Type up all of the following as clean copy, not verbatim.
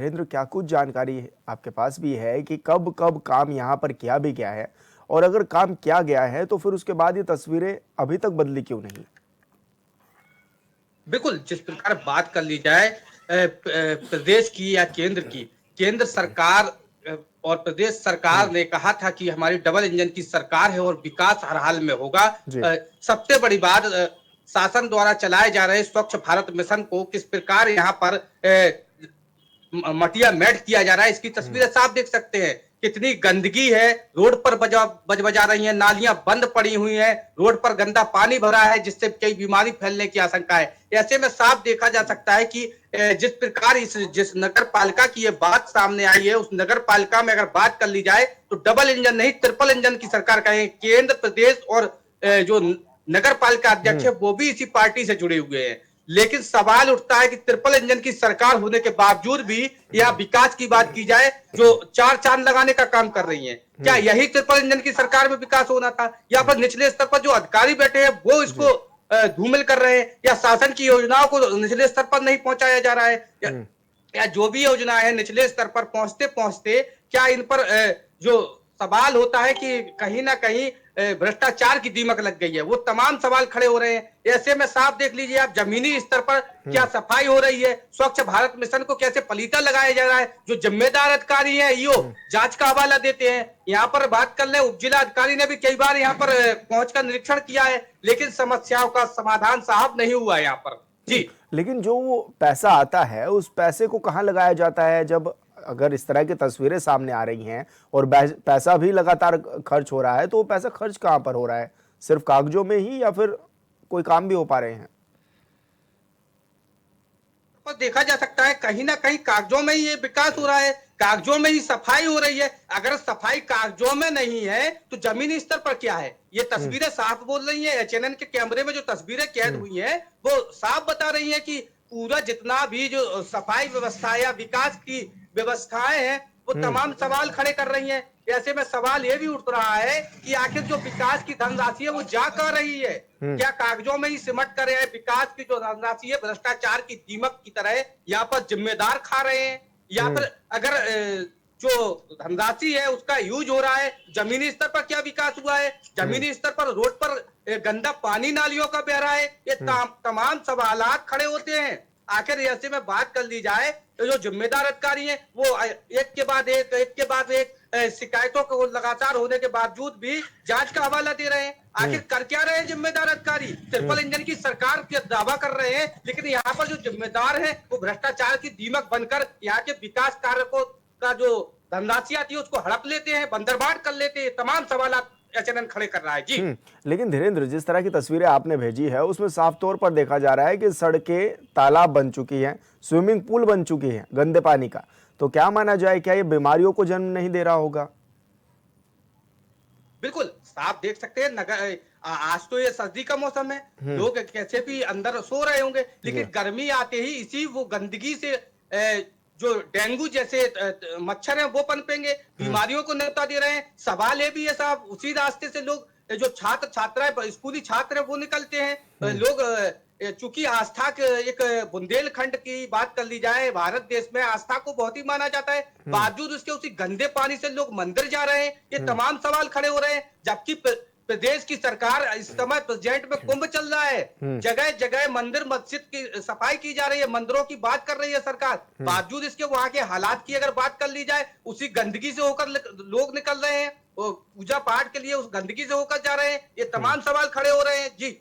महेंद्र, क्या कुछ जानकारी आपके पास भी है कि कब कब काम यहाँ पर किया भी गया है, और अगर काम किया गया है तो फिर उसके बाद ये तस्वीरें अभी तक बदली क्यों नहीं? बिल्कुल, जिस प्रकार बात कर ली जाए प्रदेश की या केंद्र की, केंद्र सरकार और प्रदेश सरकार हम्म। ने कहा था कि हमारी डबल इंजन की सरकार है और विकास हर हाल में होगा। जी। सबसे बड़ी बात शासन द्वारा चलाए जा रहे स्वच्छ भारत मिशन को किस प्रकार यहाँ पर मटिया मेट किया जा रहा है, इसकी हम्म। तस्वीरें साफ देख सकते हैं। कितनी गंदगी है, रोड पर बज बजा रही है, नालियां बंद पड़ी हुई हैं, रोड पर गंदा पानी भरा है जिससे कई बीमारी फैलने की आशंका है। ऐसे में साफ देखा जा सकता है कि जिस प्रकार जिस नगर पालिका की ये बात सामने आई है, उस नगर पालिका में अगर बात कर ली जाए तो डबल इंजन नहीं ट्रिपल इंजन की सरकार कहें। केंद्र प्रदेश और जो नगर पालिका अध्यक्ष है वो भी इसी पार्टी से जुड़े हुए हैं। लेकिन सवाल उठता है कि ट्रिपल इंजन की सरकार होने के बावजूद भी या विकास की बात की जाए जो चार चांद लगाने का काम कर रही है, क्या यही ट्रिपल इंजन की सरकार में विकास होना था? या फिर निचले स्तर पर जो अधिकारी बैठे हैं वो जी। इसको धूमिल कर रहे हैं, या शासन की योजनाओं को निचले स्तर पर नहीं पहुंचाया जा रहा है, या जो भी योजना है निचले स्तर पर पहुंचते पहुंचते क्या इन पर जो सवाल होता है कि कहीं ना कहीं भ्रष्टाचार की दीमक लग गई है, वो तमाम सवाल खड़े हो रहे हैं। ऐसे में साफ देख लीजिए आप, जमीनी स्तर पर क्या सफाई हो रही है, स्वच्छ भारत मिशन को कैसे पलीता लगाया जा रहा है, जो जिम्मेदार अधिकारी है ईओ जांच का हवाला देते हैं। यहाँ पर बात कर ले, उपजिला अधिकारी ने भी कई बार यहाँ पर पहुंचकर निरीक्षण किया है, लेकिन समस्याओं का समाधान साहब नहीं हुआ है यहाँ पर। जी लेकिन जो वो पैसा आता है उस पैसे को कहाँ लगाया जाता है? जब अगर इस तरह की तस्वीरें सामने आ रही हैं और पैसा भी लगातार खर्च हो रहा है, तो वो पैसा खर्च कहाँ पर हो रहा है? सिर्फ कागजों में ही, या फिर कोई काम भी हो पा रहे हैं? पर देखा जा सकता है कहीं ना कहीं कागजों में ही ये विकास हो रहा है, कागजों में ही सफाई हो रही है। अगर सफाई कागजों में नहीं है तो जमीनी स्तर पर क्या है? ये तस्वीरें साफ बोल रही है। एचएनएन के कैमरे में जो तस्वीरें कैद हुई हैं वो साफ बता रही है कि पूरा जितना भी जो सफाई व्यवस्था या विकास की व्यवस्थाएं हैं वो तमाम सवाल खड़े कर रही हैं। ऐसे में सवाल ये भी उठ रहा है कि आखिर जो विकास की धनराशि है वो जा कहाँ रही है? क्या कागजों में ही सिमट कर रहे हैं? विकास की जो धनराशि है भ्रष्टाचार की दीमक की तरह यहाँ पर जिम्मेदार खा रहे हैं, या फिर अगर जो धनराशि है उसका यूज हो रहा है, जमीनी स्तर पर क्या विकास हुआ है? जमीनी स्तर पर रोड पर गंदा पानी नालियों का बह रहा है। ये तमाम सवालात खड़े होते हैं। आखिर ऐसे में बात कर ली जाए तो जो जिम्मेदार अधिकारी हैं वो एक के बाद एक शिकायतों को लगातार होने के बावजूद भी जांच का हवाला दे रहे हैं। आखिर कर क्या रहे हैं जिम्मेदार अधिकारी? ट्रिपल इंजन की सरकार का दावा कर रहे हैं, लेकिन यहाँ पर जो जिम्मेदार है वो भ्रष्टाचार की दीमक बनकर यहाँ के विकास कार्य को का जो धनराशि आती है उसको हड़प लेते हैं, बंदरबाट कर लेते हैं। तमाम सवाल एचएनएन खड़े कर रहा है। जी लेकिन धीरेन्द्र, जिस तरह की तस्वीरें आपने भेजी है उसमें साफ तौर पर देखा जा रहा है कि सड़कें तालाब बन चुकी हैं, स्विमिंग पूल बन चुकी हैं गंदे पानी का। तो क्या माना जाए, क्या ये बीमारियों को जन्म नहीं दे रहा होगा? बिल्कुल साफ देख सकते हैं। नगर आज तो ये सर्दी का मौसम है, लोग कैसे भी अंदर सो रहे होंगे, लेकिन गर्मी आते ही इसी वो गंदगी से जो डेंगू जैसे मच्छर हैं वो पनपेंगे, बीमारियों को न्योता दे रहे हैं। सवाल ये भी है साहब, उसी रास्ते से लोग जो छात्र छात्राएं स्कूली छात्र हैं वो निकलते हैं। लोग चूंकि आस्था के एक बुंदेलखंड की बात कर ली जाए, भारत देश में आस्था को बहुत ही माना जाता है, बावजूद उसके उसी गंदे पानी से लोग मंदिर जा रहे हैं। ये तमाम सवाल खड़े हो रहे हैं, जबकि प्रदेश की सरकार इस समय प्रेजेंट में कुंभ चल रहा है, जगह जगह मंदिर मस्जिद की सफाई की जा रही है, मंदिरों की बात कर रही है सरकार, बावजूद इसके वहां के हालात की अगर बात कर ली जाए उसी गंदगी से होकर लोग निकल रहे हैं, वो पूजा पाठ के लिए उस गंदगी से होकर जा रहे हैं। ये तमाम सवाल खड़े हो रहे हैं। जी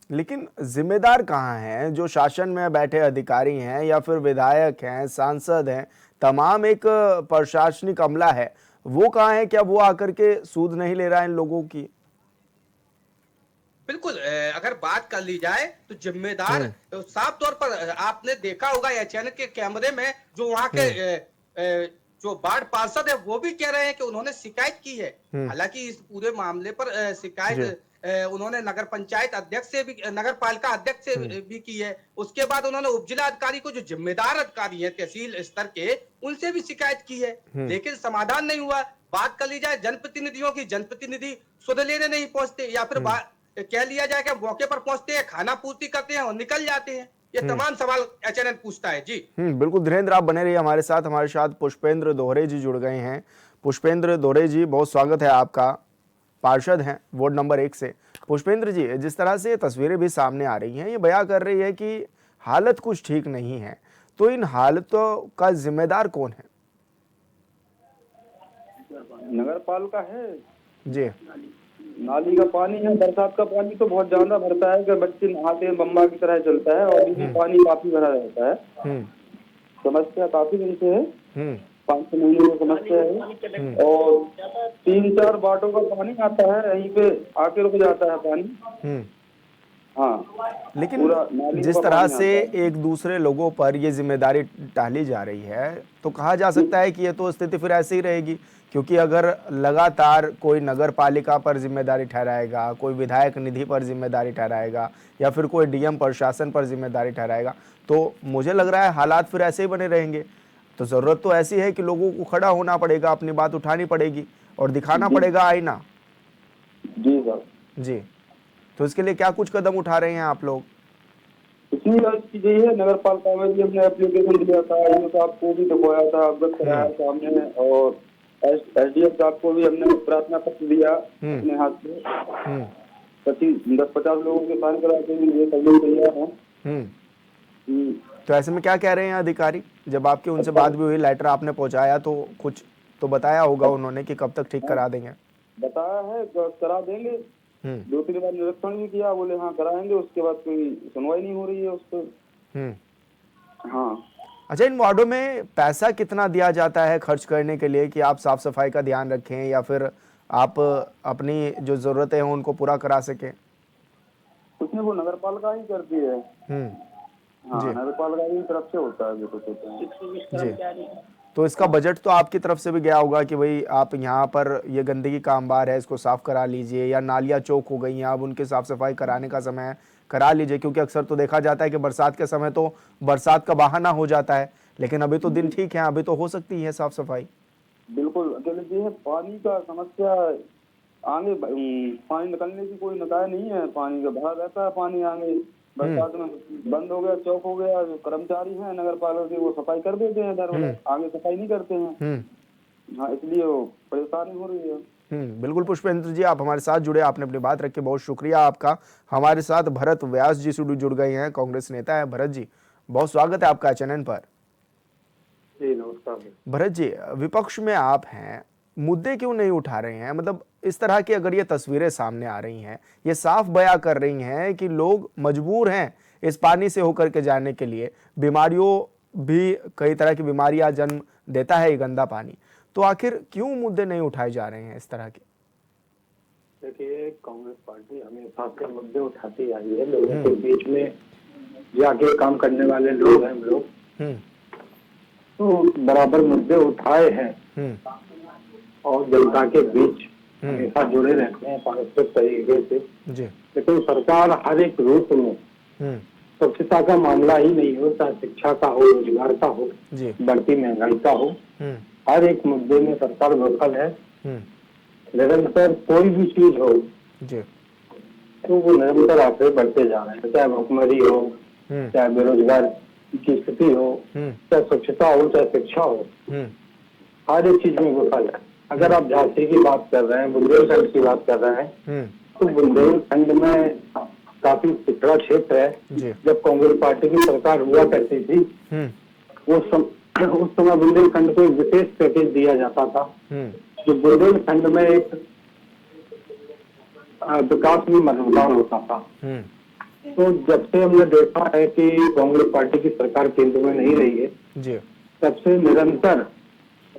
लेकिन जिम्मेदार कहाँ हैं? जो शासन में बैठे अधिकारी हैं, या फिर विधायक हैं, सांसद हैं, तमाम एक प्रशासनिक अमला है, वो कहाँ है? क्या वो आकर के सूद नहीं ले रहा है इन लोगों की? बिल्कुल, अगर बात कर ली जाए तो जिम्मेदार साफ तौर पर आपने देखा होगा एचएन के कैमरे में जो वहां के जो वार्ड पार्षद है वो भी कह रहे हैं कि उन्होंने शिकायत की है। हालांकि इस पूरे मामले पर शिकायत उन्होंने नगर पंचायत अध्यक्ष से भी, नगर पालिका अध्यक्ष से भी की है। उसके बाद उन्होंने उपजिला अधिकारी को, जो जिम्मेदार अधिकारी है तहसील स्तर के, उनसे भी शिकायत की है, लेकिन समाधान नहीं हुआ। बात कर ली जाए जनप्रतिनिधियों की, जनप्रतिनिधि सुध लेने नहीं पहुंचते, या फिर कह लिया जाए कि मौके पर पहुंचते हैं, खाना पूर्ति करते हैं और निकल जाते हैं। ये तमाम सवाल एचएनएन पूछता है जी। बिल्कुल धीरेन्द्र, आप बने रहिए हमारे साथ। हमारे साथ पुष्पेंद्र दोहरे जी जुड़ गए हैं। पुष्पेंद्र दोहरे जी, बहुत स्वागत है आपका। पार्षद हैं वार्ड नंबर 1 से। पुष्पेंद्र जी, जिस तरह से तस्वीरें भी सामने आ रही हैं, ये बयां कर रही है कि हालत कुछ ठीक नहीं है, तो इन हालतों का जिम्मेदार कौन है? नगर पालिका है जी। नाली का पानी है। बरसात का पानी तो बहुत ज्यादा भरता है कि बच्चे नहाते हैं, बम्बा की तरह चलता है। और ये पानी काफी भरा रहता है। समस्या काफी दिन से है, 5-6 महीने में समस्या है। और 3-4 बाटों का पानी आता है, यहीं पे आके रुक जाता है पानी। हाँ, लेकिन जिस तरह से एक दूसरे लोगों पर ये जिम्मेदारी टाली जा रही है, तो कहा जा सकता है कि ये तो स्थिति फिर ऐसे ही रहेगी, क्योंकि अगर लगातार कोई नगर पालिका पर जिम्मेदारी ठहराएगा, कोई विधायक निधि पर जिम्मेदारी ठहराएगा, या फिर कोई डीएम प्रशासन पर जिम्मेदारी ठहराएगा, तो मुझे लग रहा है हालात फिर ऐसे ही बने रहेंगे। तो जरूरत तो ऐसी है कि लोगों को खड़ा होना पड़ेगा, अपनी बात उठानी पड़ेगी और दिखाना पड़ेगा आईना। जी सर जी, तो इसके लिए क्या कुछ कदम उठा रहे हैं आप लोग? इतनी चीजें है। नगर पालिका में भी हमने एप्लीकेशन दिया था, ईओ साहब को भी दिखवाया था, अवगत कराया सामने। और एसडीएम साहब को भी हमने प्रार्थना पत्र दिया अपने हाथ से। 10-50 लोगों के साइन करा के लिए सब तैयार हैं। तो ऐसे में क्या कह रहे हैं अधिकारी? जब आपकी उनसे बात भी हुई, लेटर आपने पहुंचाया, तो कुछ तो बताया होगा उन्होंने कि कब तक ठीक करा देंगे? बताया है करा देंगे। 2-3 बार निरीक्षण भी किया, बोले हाँ कराएंगे। उसके बाद कोई सुनवाई नहीं हो रही है उस पर। हाँ। अच्छा, इन वार्डों में पैसा कितना दिया जाता है खर्च करने के लिए कि आप साफ सफाई का ध्यान रखें, या फिर आप अपनी जो जरूरतें हैं उनको पूरा करा सकें? उसमें वो नगर पालिका ही करती है। हाँ, नगर पालिका की तरफ से होता है जो कुछ होता है जी। तो इसका बजट तो आपकी तरफ से भी गया होगा कि भाई आप यहाँ पर ये गंदगी का अंबार है, इसको साफ करा लीजिए, या नालियाँ चौक हो गई हैं, अब उनकी साफ सफाई कराने का समय है, करा लीजिए। क्योंकि अक्सर तो देखा जाता है कि बरसात के समय तो बरसात का बहाना हो जाता है, लेकिन अभी तो दिन ठीक है, अभी तो हो सकती है साफ सफाई। बिल्कुल, अकेले जी है पानी का समस्या आगे। पानी निकलने की कोई निकाय नहीं है, पानी का भरा रहता है पानी आगे। बरसात में बंद हो गया, चौक हो गया, जो कर्मचारी हैं नगर पालिका के वो सफाई कर देते हैं, इधर आगे सफाई नहीं करते हैं। हाँ, इसलिए वो परेशानी हो रही है। बिल्कुल पुष्पेंद्र जी, आप हमारे साथ जुड़े, आपने अपनी बात रखी, बहुत शुक्रिया आपका। हमारे साथ भरत व्यास जी जुड़ गए हैं, कांग्रेस नेता है। भरत जी, बहुत स्वागत है आपका चैनल पर। जी नमस्कार। भरत जी, विपक्ष में आप हैं, मुद्दे क्यों नहीं उठा रहे हैं? मतलब इस तरह की अगर ये तस्वीरें सामने आ रही हैं, ये साफ बयां कर रही हैं कि लोग मजबूर हैं इस पानी से होकर के जाने के लिए, बीमारियों भी, कई तरह की बीमारियां जन्म देता है ये गंदा पानी, तो आखिर क्यों मुद्दे नहीं उठाए जा रहे हैं इस तरह के? देखिए, कांग्रेस पार्टी हमेशा से मुद्दे उठाती आई है। लोगों के बीच में जाके काम करने वाले लोग हैं हम लोग, तो बराबर मुद्दे उठाए हैं और जनता के बीच हमेशा जुड़े रहते हैं पारस्परिक तरीके से जी। लेकिन सरकार हर एक रूप में स्वच्छता का मामला ही नहीं हो, चाहे शिक्षा का हो, रोजगार का हो, बढ़ती महंगाई का हो, हर एक मुद्दे में सरकार विफल है। निरंतर कोई भी चीज हो तो वो निरंतर आगे बढ़ते जा रहे हैं, चाहे भुखमरी हो, चाहे बेरोजगार की स्थिति हो, चाहे स्वच्छता हो, चाहे शिक्षा हो, हर एक चीज में विफल है। अगर आप झांसी की बात कर रहे हैं, बुंदेलखंड की बात कर रहे हैं, तो बुंदेलखंड में काफी पिछड़ा क्षेत्र है। जब कांग्रेस पार्टी की सरकार हुआ करती थी, उस समय बुंदेलखंड को एक विशेष पैकेज दिया जाता था, जो बुंदेलखंड में एक विकास में मददगार होता था। तो जब से हमने देखा है कि कांग्रेस पार्टी की सरकार केंद्र में नहीं रही है, तब से निरंतर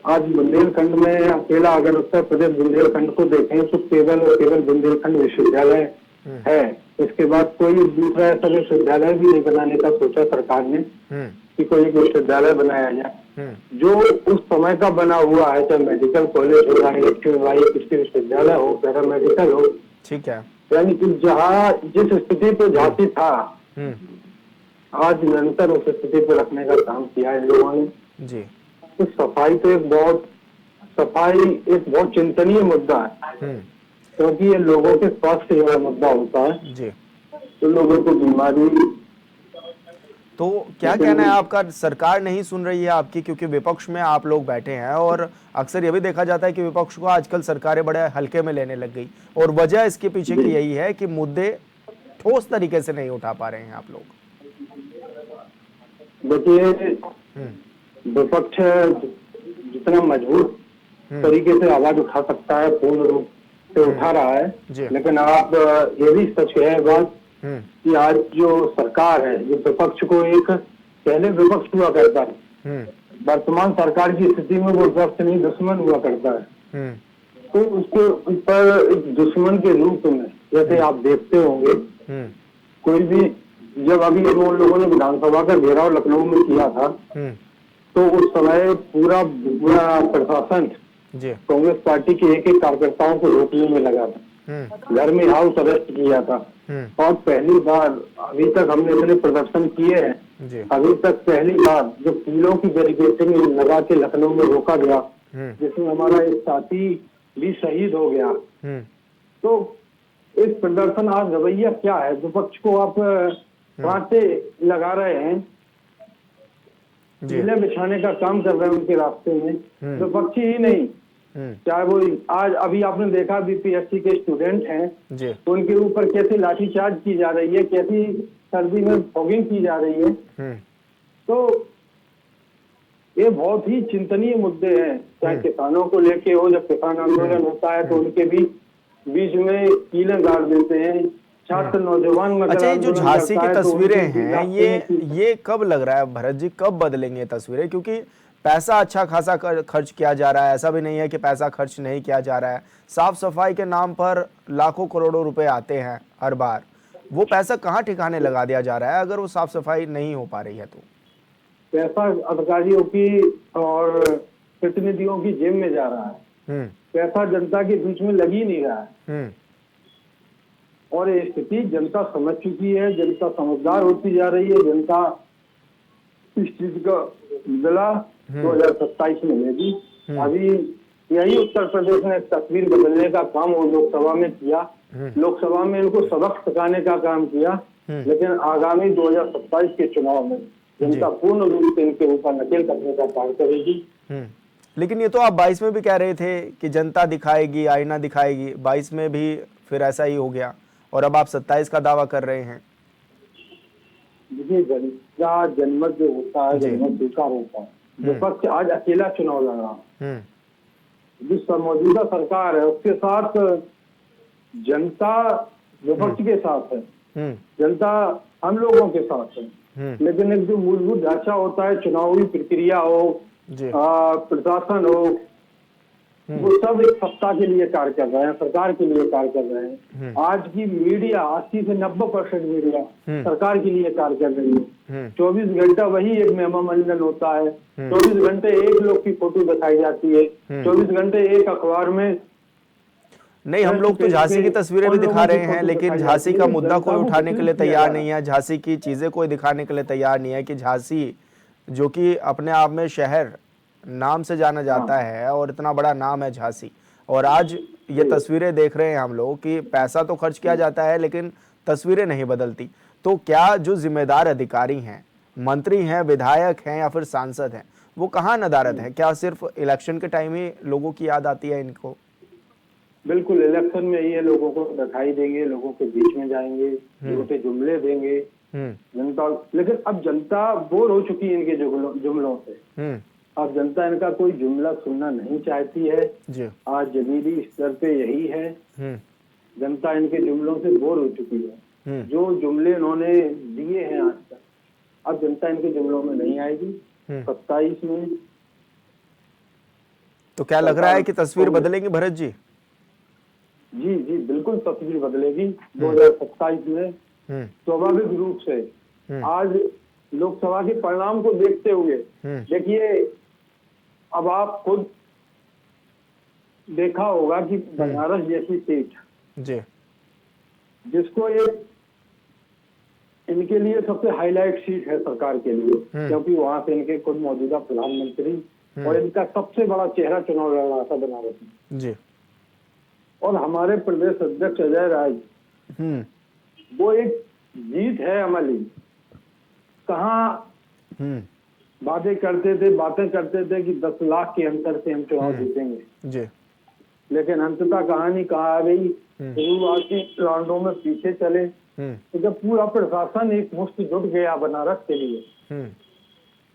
आज बुंदेलखंड में अकेला, अगर उत्तर प्रदेश बुंदेलखंड को देखें तो केवल और केवल बुंदेलखंड विश्वविद्यालय है। इसके बाद कोई दूसरा ऐसा विश्वविद्यालय भी नहीं बनाने का सोचा सरकार ने कि कोई एक विश्वविद्यालय बनाया जाए। जो उस समय का बना हुआ है, चाहे मेडिकल कॉलेज हो, चाहे कृषि विश्वविद्यालय हो, पैरामेडिकल हो, ठीक है, यानी कि जहाँ जिस स्थिति पे झांसी था, आज निरंतर उस स्थिति पे रखने का काम किया है लोगों ने जी। तो सफाई तो एक बहुत चिंतनीय मुद्दा है, क्योंकि ये लोगों के स्वास्थ्य से जुड़ा मुद्दा होता है जी। तो लोगों को बीमारी तो क्या कहना है आपका, सरकार नहीं सुन रही है आपकी, क्योंकि विपक्ष में आप लोग बैठे हैं और अक्सर ये भी देखा जाता है कि विपक्ष को आजकल सरकारें बड़े हल्के में लेने लग गई, और वजह इसके पीछे की यही है कि मुद्दे ठोस तरीके से नहीं उठा पा रहे हैं आप लोग। देखिए, विपक्ष जितना मजबूत तरीके से आवाज उठा सकता है पूर्ण रूप से उठा रहा है, लेकिन आप ये भी सच है बात कि आज जो सरकार है, जो विपक्ष को एक पहले विपक्ष हुआ करता है, वर्तमान सरकार की स्थिति में वो विपक्ष नहीं दुश्मन हुआ करता है। तो उसके ऊपर एक दुश्मन के रूप में, जैसे आप देखते होंगे, कोई भी जब अभी उन लोगों ने विधानसभा का घेराव लखनऊ में किया था, तो उस समय पूरा प्रशासन कांग्रेस पार्टी के एक कार्यकर्ताओं को रोकने में लगा था, घर में हाउस अरेस्ट किया था। और पहली बार, अभी तक हमने इतने प्रदर्शन किए हैं, अभी तक पहली बार जो किलों की बैरिकेडिंग लगा के लखनऊ में रोका गया, जिसमें हमारा एक साथी भी शहीद हो गया। तो इस प्रदर्शन आज रवैया क्या है, विपक्ष को आप कांटे लगा रहे हैं, जिले बिछाने का काम कर रहे हैं उनके रास्ते में, विपक्ष ही नहीं, चाहे वो आज अभी आपने देखा बीपीएससी के स्टूडेंट हैं, तो उनके ऊपर कैसे लाठीचार्ज की जा रही है, कैसी सर्दी में फॉगिंग की जा रही है। तो ये बहुत ही चिंतनीय मुद्दे हैं, चाहे किसानों को लेके हो, जब किसान आंदोलन होता है तो उनके भी बीच में कीलें गाड़ देते हैं, छात्र नौजवान। अच्छा, ये जो झांसी की तस्वीरें हैं, ये कब लग रहा है भरत जी, कब बदलेंगे ये तस्वीरें? क्योंकि पैसा अच्छा खासा खर्च किया जा रहा है, ऐसा भी नहीं है कि पैसा खर्च नहीं किया जा रहा है। साफ सफाई के नाम पर लाखों करोड़ों रुपए आते हैं हर बार, वो पैसा कहाँ ठिकाने लगा दिया जा रहा है अगर वो साफ सफाई नहीं हो पा रही है? तो पैसा अधिकारियों की और प्रतिनिधियों की जेब में जा रहा है, पैसा जनता के बीच में लग ही नहीं रहा है। और ये स्थिति जनता समझ चुकी है, जनता समझदार होती जा रही है, जनता इस चीज का बदला 2027 में लेगी। अभी यही उत्तर प्रदेश ने तस्वीर बदलने का काम वो लोकसभा में किया, लोकसभा में इनको सबक सिखाने का काम किया, लेकिन आगामी 2027 के चुनाव में जनता पूर्ण रूप से इनके ऊपर नकेल करने का काम करेगी। लेकिन ये तो आप 22 में भी कह रहे थे कि जनता दिखाएगी, आईना दिखाएगी, 22 में भी फिर ऐसा ही हो गया, और अब आप 27 का दावा कर रहे हैं। देखिए, जनता जनमत जो होता है, जनमत स्वीकार होता है। विपक्ष आज अकेला चुनाव लड़ रहा है, जिस मौजूदा सरकार है उसके साथ जनता विपक्ष के साथ है, जनता हम लोगों के साथ है, लेकिन एक जो मूलभूत ढांचा होता है, चुनावी प्रक्रिया हो, प्रशासन हो, वो सब एक सत्ता के लिए कार्य कर रहे हैं, सरकार के लिए कार्य कर रहे हैं। आज की मीडिया 80 से 90% मीडिया सरकार के लिए कार्य कर रही है। 24 घंटा वही एक मेहमा मंडल होता है, 24 घंटे एक लोग की फोटो दिखाई जाती है, 24 घंटे एक अखबार में। नहीं, हम लोग तो झांसी की तस्वीरें भी दिखा रहे हैं, लेकिन झांसी का मुद्दा कोई उठाने के लिए तैयार नहीं है, झांसी की चीजें कोई दिखाने के लिए तैयार नहीं है कि झांसी जो कि अपने आप में शहर नाम से जाना जाता है और इतना बड़ा नाम है झांसी, और आज ये तस्वीरें देख रहे हैं हम लोग कि पैसा तो खर्च किया जाता है लेकिन तस्वीरें नहीं बदलती। तो क्या जो जिम्मेदार अधिकारी हैं, मंत्री हैं, विधायक हैं या फिर सांसद हैं, वो कहाँ नदारत है? क्या सिर्फ इलेक्शन के टाइम ही लोगों की याद आती है इनको? बिल्कुल, इलेक्शन में ये लोगों को दिखाई देंगे, लोगों के बीच में जाएंगे, झूठे जुमले देंगे जनता। लेकिन अब जनता बोर हो चुकी है इनके जुमलों से, अब जनता इनका कोई जुमला सुनना नहीं चाहती है। आज जमीनी स्तर पे यही है, जनता इनके जुमलों से बोर हो चुकी है। जो जुमले इन्होंने दिए हैं आज तक, अब जनता इनके जुमलों में नहीं आएगी 27 में। तो क्या लग रहा है कि तस्वीर बदलेगी भरत जी? जी जी, बिल्कुल तस्वीर बदलेगी 2027 में। स्वाभाविक रूप से आज लोकसभा के परिणाम को देखते हुए, देखिए अब आप खुद देखा होगा कि बनारस जैसी सीट जिसको ये इनके लिए सबसे हाईलाइट सीट है सरकार के लिए, क्योंकि वहां से इनके खुद मौजूदा प्रधानमंत्री और इनका सबसे बड़ा चेहरा चुनाव लड़ रहा था बनारस में जी। और हमारे प्रदेश अध्यक्ष अजय राय, वो एक जीत है अमली, कहाँ बातें करते थे कि 10 लाख के अंतर से हम चुनाव जीतेंगे जी। लेकिन अंततः कहानी कहाँ आ गई, शुरुआती राउंडों में पीछे चले तो जब पूरा प्रशासन एक मुश्त जुट गया बनारस के लिए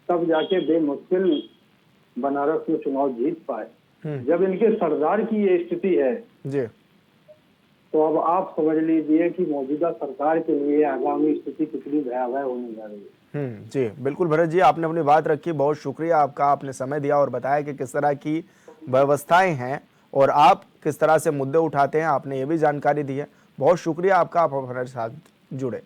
तब जाके बेमुश्किल बनारस में चुनाव जीत पाए। जब इनके सरदार की ये स्थिति है जी, तो अब आप समझ लीजिए कि मौजूदा सरकार के लिए आगामी स्थिति कितनी भयावह होने जा रही है। जी बिल्कुल भरत जी, आपने अपनी बात रखी, बहुत शुक्रिया आपका, आपने समय दिया और बताया कि किस तरह की व्यवस्थाएं हैं और आप किस तरह से मुद्दे उठाते हैं, आपने ये भी जानकारी दी है। बहुत शुक्रिया आपका, आप हमारे साथ जुड़े।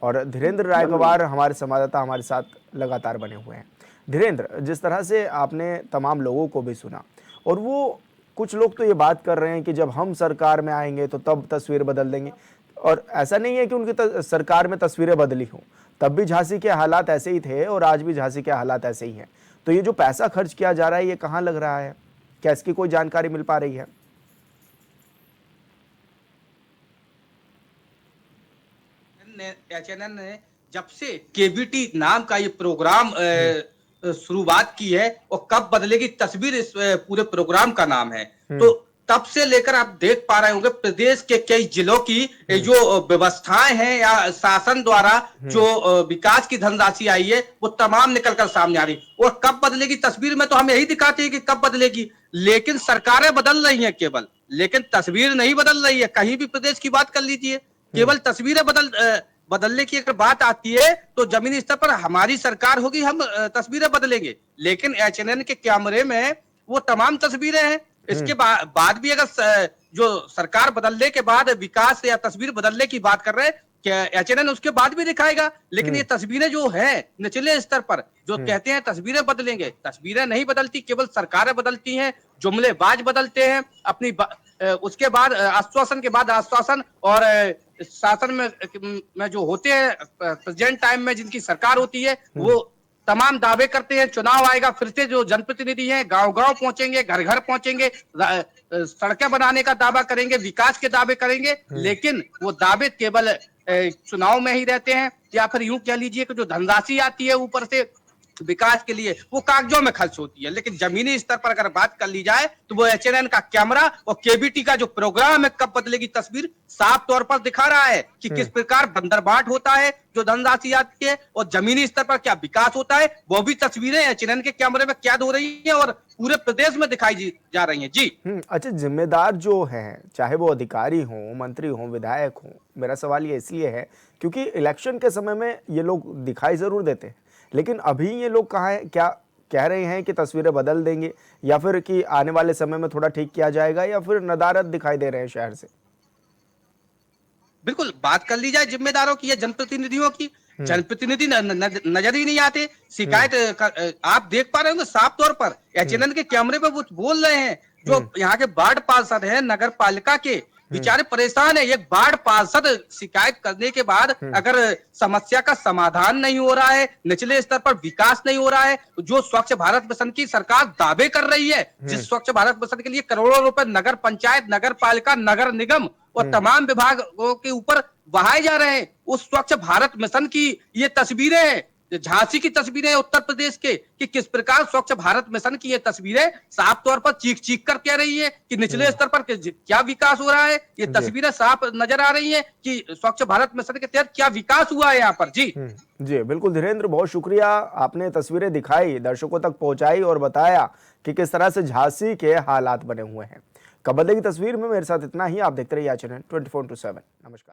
और धीरेन्द्र रायकवार हमारे संवाददाता हमारे साथ लगातार बने हुए हैं। धीरेन्द्र, जिस तरह से आपने तमाम लोगों को भी सुना और वो कुछ लोग तो ये बात कर रहे हैं कि जब हम सरकार में आएंगे तो तब तस्वीर बदल देंगे, और ऐसा नहीं है कि उनकी सरकार में तस्वीरें बदली हों, तब भी झांसी के हालात ऐसे ही थे और आज भी झांसी के हालात ऐसे ही हैं। तो ये जो पैसा खर्च किया जा रहा है ये कहाँ लग रहा है, क्या इसकी कोई जानकारी मिल पा रही है? एचएनएन ने जब से केबीटी नाम का ये प्रोग्राम शुरुआत की है और कब बदलेगी तस्वीर इस पूरे प्रोग्राम का नाम है, तो तब से लेकर आप देख पा रहे होंगे प्रदेश के कई जिलों की जो व्यवस्थाएं हैं या शासन द्वारा जो विकास की धनराशि आई है वो तमाम निकलकर सामने आ रही। और कब बदलेगी तस्वीर में तो हम यही दिखाते हैं कि कब बदलेगी, लेकिन सरकारें बदल रही हैं केवल, लेकिन तस्वीर नहीं बदल रही है। कहीं भी प्रदेश की बात कर लीजिए, केवल तस्वीरें बदलने की अगर बात आती है तो जमीनी स्तर पर हमारी सरकार होगी, हम तस्वीरें बदलेंगे, लेकिन एचएनएन के कैमरे में वो तमाम तस्वीरें हैं। इसके बाद भी अगर जो सरकार बदलने के बाद विकास या तस्वीर बदलने की बात कर रहे हैं, क्या एचएनएन उसके बाद भी दिखाएगा, लेकिन ये तस्वीरें जो है निचले स्तर पर जो कहते हैं तस्वीरें बदलेंगे, तस्वीरें नहीं बदलती, केवल सरकारें बदलती हैं, जुमलेबाज बदलते हैं अपनी उसके बाद आश्वासन के बाद आश्वासन और शासन में जो होते हैं प्रेजेंट टाइम में जिनकी सरकार होती है वो तमाम दावे करते हैं, चुनाव आएगा फिर से जो जनप्रतिनिधि हैं गांव-गांव पहुंचेंगे, घर-घर पहुंचेंगे, सड़कें बनाने का दावा करेंगे, विकास के दावे करेंगे, लेकिन वो दावे केवल चुनाव में ही रहते हैं, या फिर यूं कह लीजिए कि जो धनराशि आती है ऊपर से विकास के लिए वो कागजों में खर्च होती है। लेकिन जमीनी स्तर पर अगर बात कर ली जाए तो वो एचएनएन का कैमरा और केबीटी का जो प्रोग्राम है कब बदलेगी तस्वीर साफ तौर पर दिखा रहा है कि किस प्रकार बंदरबाट होता है, जो धनराशि आती है, और जमीनी स्तर पर क्या विकास होता है, वो भी तस्वीरें एचएनएन के कैमरे में कैद हो रही है और पूरे प्रदेश में दिखाई जा रही है। जी अच्छा, जिम्मेदार जो हैं, चाहे वो अधिकारी हों, मंत्री हों, विधायक हों, मेरा सवाल ये इसलिए है क्योंकि इलेक्शन के समय में ये लोग दिखाई जरूर देते हैं, लेकिन अभी ये लोग कहाँ है, क्या कह रहे हैं कि तस्वीरें बदल देंगे या फिर कि आने वाले समय में थोड़ा ठीक किया जाएगा, या फिर नदारद दिखाई दे रहे हैं शहर से? बिल्कुल बात कर ली जाए जिम्मेदारों की या जनप्रतिनिधियों की, जनप्रतिनिधि नजर ही नहीं आते। शिकायत आप देख पा रहे होंगे साफ तौर पर एचएनएन के कैमरे पे वो बोल रहे हैं, जो यहाँ के वार्ड पार्षद हैं नगर पालिका के, बेचारे परेशान है। एक वार्ड पार्षद शिकायत करने के बाद अगर समस्या का समाधान नहीं हो रहा है, निचले स्तर पर विकास नहीं हो रहा है, जो स्वच्छ भारत मिशन की सरकार दावे कर रही है, जिस स्वच्छ भारत मिशन के लिए करोड़ों रुपए नगर पंचायत, नगर पालिका, नगर निगम और तमाम विभागों के ऊपर बहाए जा रहे हैं, उस स्वच्छ भारत मिशन की ये तस्वीरें हैं, झांसी की तस्वीरें उत्तर प्रदेश के, कि किस प्रकार स्वच्छ भारत मिशन की ये तस्वीरें साफ तौर पर चीख कर कह रही है कि निचले स्तर पर क्या विकास हो रहा है। ये तस्वीरें साफ नजर आ रही है कि स्वच्छ भारत मिशन के तहत क्या विकास हुआ है यहाँ पर। जी जी बिल्कुल धीरेन्द्र, बहुत शुक्रिया, आपने तस्वीरें दिखाई, दर्शकों तक पहुंचाई और बताया कि किस तरह से झांसी के हालात बने हुए हैं। कब बदलेगी तस्वीर में मेरे साथ इतना ही। आप देखते रहिए एचएनएन 24/7। नमस्कार।